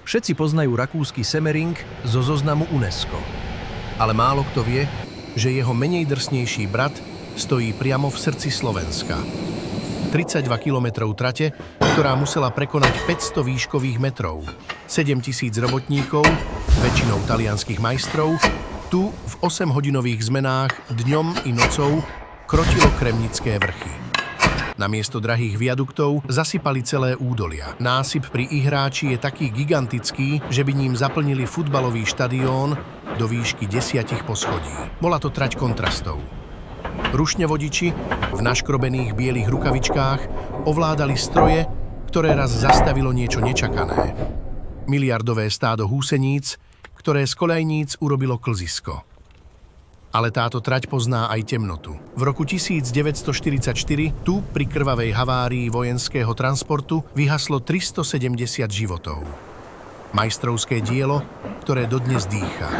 Všetci poznajú rakúsky Semmering zo zoznamu UNESCO. Ale málo kto vie, že jeho menej drsnejší brat stojí priamo v srdci Slovenska. 32 kilometrov trate, ktorá musela prekonať 500 výškových metrov, 7 000 robotníkov, väčšinou talianskych majstrov, tu v 8-hodinových zmenách dňom i nocou krotilo Kremnické vrchy. Namiesto drahých viaduktov zasypali celé údolia. Násyp pri Ihráči je taký gigantický, že by ním zaplnili futbalový štadión do výšky 10 poschodí. Bola to trať kontrastov. Rušňovodiči v naškrobených bielých rukavičkách ovládali stroje, ktoré raz zastavilo niečo nečakané. Miliardové stádo húseníc, ktoré z koľajníc urobilo klzisko. Ale táto trať pozná aj temnotu. V roku 1944 tu pri krvavej havárii vojenského transportu vyhaslo 370 životov. Majstrovské dielo, ktoré dodnes dýcha.